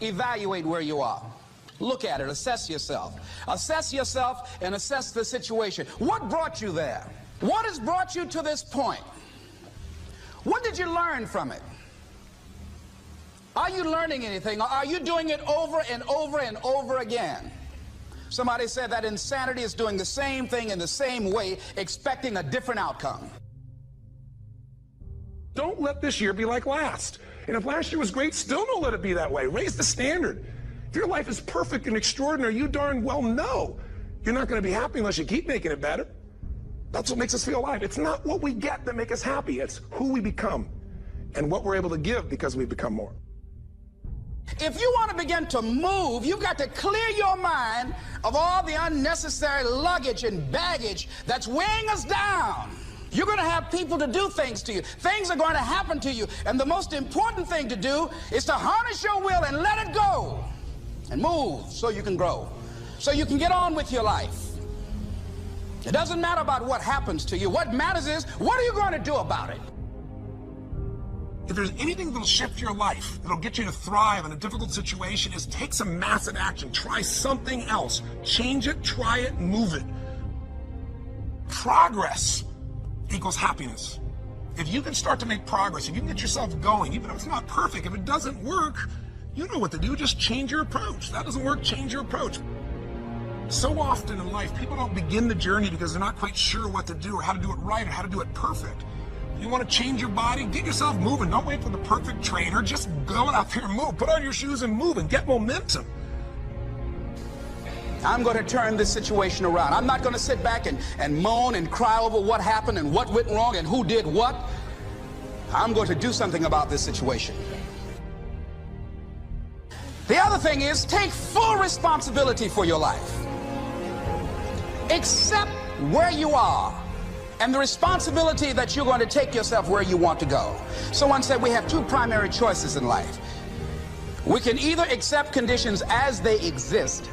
Evaluate where you are. Look at it. Assess yourself. Assess yourself and assess the situation. What brought you there? What has brought you to this point? What did you learn from it? Are you learning anything, or are you doing it over and over and over again? Somebody said that insanity is doing the same thing in the same way, expecting a different outcome. Don't let this year be like last. And if last year was great, still don't let it be that way. Raise the standard. If your life is perfect and extraordinary, you darn well know you're not going to be happy unless you keep making it better. That's what makes us feel alive. It's not what we get that makes us happy. It's who we become and what we're able to give because we become more. If you want to begin to move, you've got to clear your mind of all the unnecessary luggage and baggage that's weighing us down. You're going to have people to do things to you. Things are going to happen to you. And the most important thing to do is to harness your will and let it go. And move so you can grow. So you can get on with your life. It doesn't matter about what happens to you. What matters is, what are you going to do about it? If there's anything that'll shift your life, that'll get you to thrive in a difficult situation, is take some massive action. Try something else. Change it, try it, move it. Progress equals happiness. If you can start to make progress, if you can get yourself going, even if it's not perfect, if it doesn't work, you know what to do. Just change your approach. That doesn't work, change your approach. So often in life, people don't begin the journey because they're not quite sure what to do or how to do it right or how to do it perfect. You want to change your body? Get yourself moving. Don't wait for the perfect trainer. Just go out there and move. Put on your shoes and move and get momentum. I'm going to turn this situation around. I'm not going to sit back and moan and cry over what happened and what went wrong and who did what. I'm going to do something about this situation. The other thing is, take full responsibility for your life. Accept where you are and the responsibility that you're going to take yourself where you want to go. Someone said we have two primary choices in life. We can either accept conditions as they exist,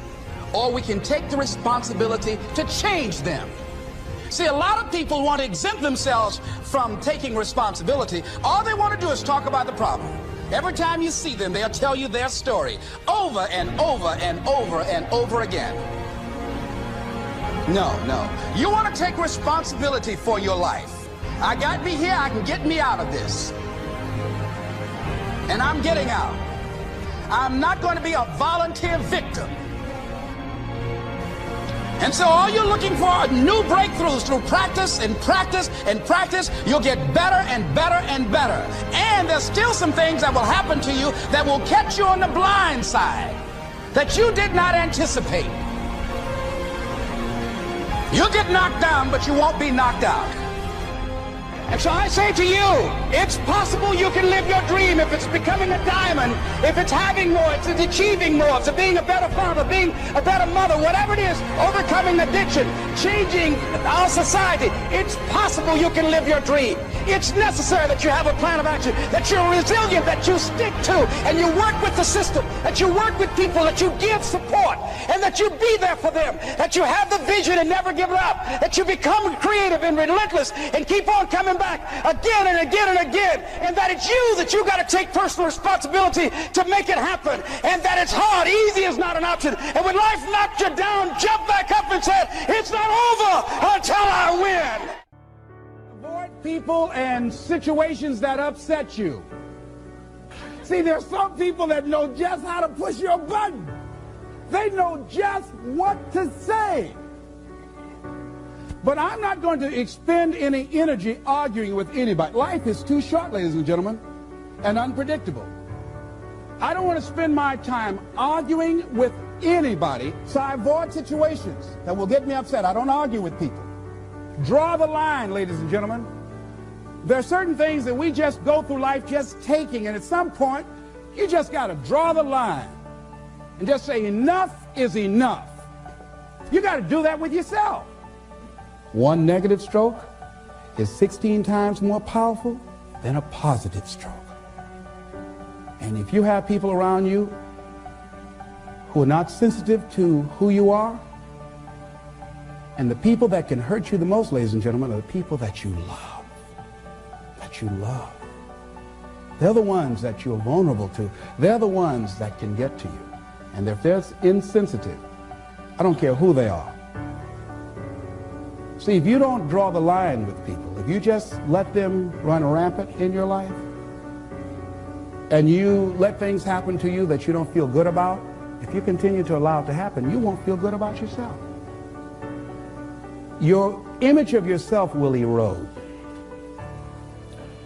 or we can take the responsibility to change them. See, a lot of people want to exempt themselves from taking responsibility. All they want to do is talk about the problem. Every time you see them, they'll tell you their story over and over and over and over again. No. You want to take responsibility for your life. I got me here, I can get me out of this. And I'm getting out. I'm not going to be a volunteer victim. And so all you're looking for are new breakthroughs through practice and practice and practice. You'll get better and better and better. And there's still some things that will happen to you that will catch you on the blind side that you did not anticipate. You'll get knocked down, but you won't be knocked out. And so I say to you, it's possible you can live your dream if it's becoming a diamond, if it's having more, if it's achieving more, if it's being a better father, being a better mother, whatever it is, overcoming addiction, changing our society. It's possible you can live your dream. It's necessary that you have a plan of action, that you're resilient, that you stick to, and you work with the system, that you work with people, that you give support, and that you be there for them, that you have the vision and never give it up, that you become creative and relentless and keep on coming back again and again and again, and that it's you that you got to take personal responsibility to make it happen, and that it's hard. Easy is not an option. And when life knocks you down, jump back up and say, it's not over until I win. Avoid people and situations that upset you. See, there's some people that know just how to push your button. They know just what to say. But I'm not going to expend any energy arguing with anybody. Life is too short, ladies and gentlemen, and unpredictable. I don't want to spend my time arguing with anybody, so I avoid situations that will get me upset. I don't argue with people. Draw the line, ladies and gentlemen. There are certain things that we just go through life just taking, and at some point, you just got to draw the line and just say enough is enough. You got to do that with yourself. One negative stroke is 16 times more powerful than a positive stroke. And if you have people around you who are not sensitive to who you are, and the people that can hurt you the most, ladies and gentlemen, are the people that you love. They're the ones that you're vulnerable to. They're the ones that can get to you. And if they're insensitive, I don't care who they are. See, if you don't draw the line with people, if you just let them run rampant in your life, and you let things happen to you that you don't feel good about, if you continue to allow it to happen, you won't feel good about yourself. Your image of yourself will erode.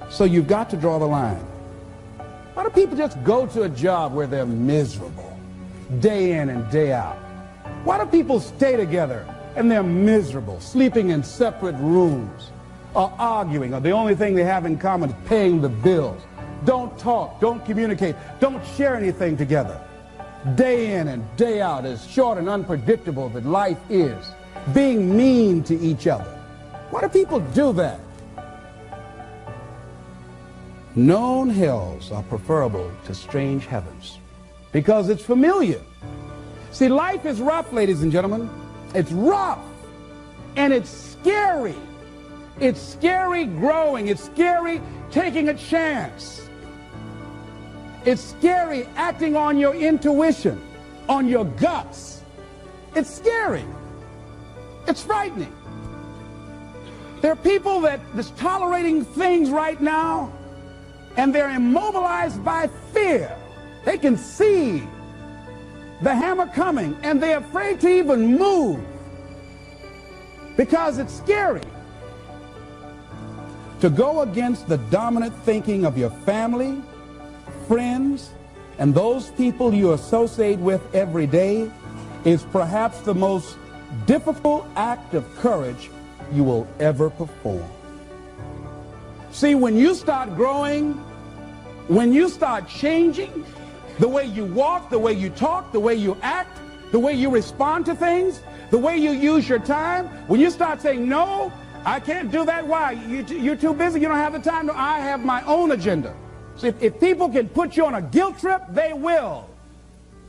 So you've got to draw the line. Why do people just go to a job where they're miserable, day in and day out? Why do people stay together and they're miserable, sleeping in separate rooms, or arguing, or the only thing they have in common is paying the bills? Don't talk, don't communicate, don't share anything together. Day in and day out, as short and unpredictable that life is, being mean to each other. Why do people do that? Known hells are preferable to strange heavens because it's familiar. See, life is rough, ladies and gentlemen. It's rough, and it's scary. It's scary growing. It's scary taking a chance. It's scary acting on your intuition, on your guts. It's scary. It's frightening. There are people that are tolerating things right now, and they're immobilized by fear. They can see the hammer coming, and they're afraid to even move because it's scary. To go against the dominant thinking of your family, friends, and those people you associate with every day is perhaps the most difficult act of courage you will ever perform. See, when you start growing, when you start changing the way you walk, the way you talk, the way you act, the way you respond to things, the way you use your time, when you start saying, no, I can't do that. Why? You're too busy. You don't have the time. No, I have my own agenda. So if people can put you on a guilt trip, they will.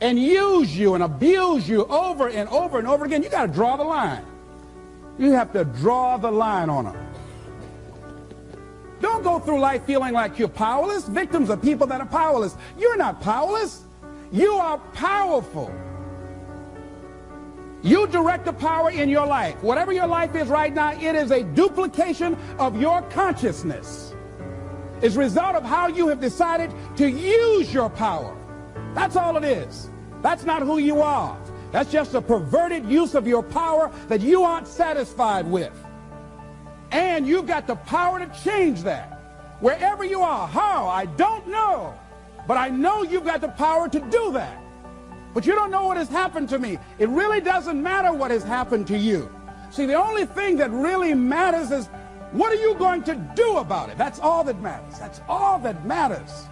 And use you and abuse you over and over and over again. You got to draw the line. You have to draw the line on them. Don't go through life feeling like you're powerless. Victims are people that are powerless. You're not powerless. You are powerful. You direct the power in your life. Whatever your life is right now, it is a duplication of your consciousness. It's a result of how you have decided to use your power. That's all it is. That's not who you are. That's just a perverted use of your power that you aren't satisfied with. And you've got the power to change that. Wherever you are, how, I don't know. But I know you've got the power to do that. But you don't know what has happened to me. It really doesn't matter what has happened to you. See, the only thing that really matters is what are you going to do about it? That's all that matters. That's all that matters.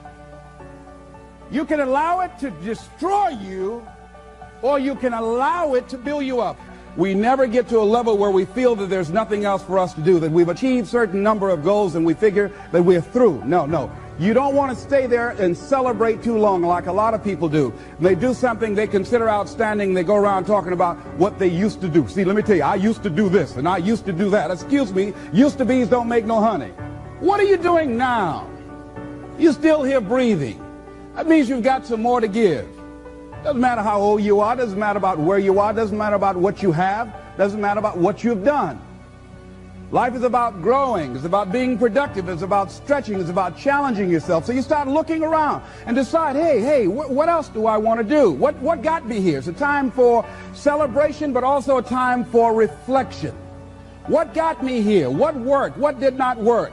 You can allow it to destroy you, or you can allow it to build you up. We never get to a level where we feel that there's nothing else for us to do, that we've achieved a certain number of goals and we figure that we're through. No. You don't want to stay there and celebrate too long like a lot of people do. They do something they consider outstanding, they go around talking about what they used to do. See, let me tell you, I used to do this and I used to do that. Excuse me, used to be's don't make no honey. What are you doing now? You're still here breathing. That means you've got some more to give. Doesn't matter how old you are, doesn't matter about where you are, doesn't matter about what you have, doesn't matter about what you've done. Life is about growing, it's about being productive, it's about stretching, it's about challenging yourself. So you start looking around and decide, hey, what else do I want to do? What got me here? It's a time for celebration, but also a time for reflection. What got me here? What worked? What did not work?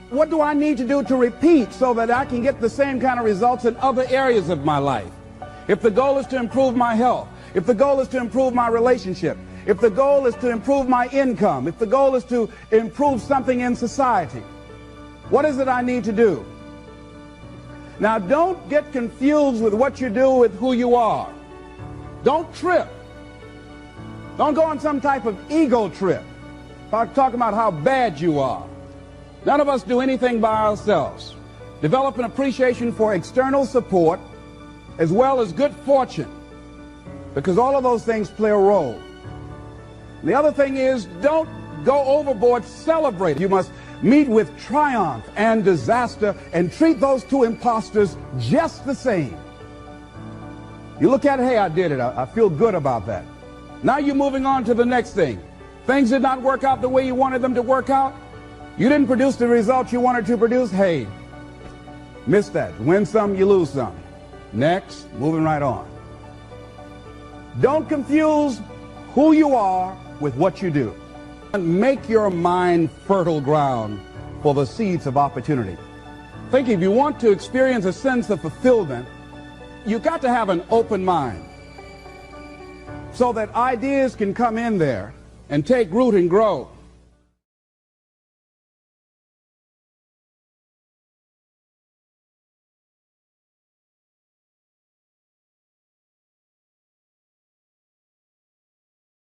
What do I need to do to repeat so that I can get the same kind of results in other areas of my life? If the goal is to improve my health, if the goal is to improve my relationship, if the goal is to improve my income, if the goal is to improve something in society, what is it I need to do? Now, don't get confused with what you do with who you are. Don't trip. Don't go on some type of ego trip, talking about how bad you are. None of us do anything by ourselves. Develop an appreciation for external support as well as good fortune, because all of those things play a role. The other thing is, don't go overboard celebrating. You must meet with triumph and disaster and treat those two imposters just the same. You look at it, hey, I did it. I feel good about that. Now you're moving on to the next thing. Things did not work out the way you wanted them to work out. You didn't produce the results you wanted to produce. Hey, miss that. Win some, you lose some. Next, moving right on. Don't confuse who you are with what you do. Make your mind fertile ground for the seeds of opportunity. Think if you want to experience a sense of fulfillment, you've got to have an open mind so that ideas can come in there and take root and grow.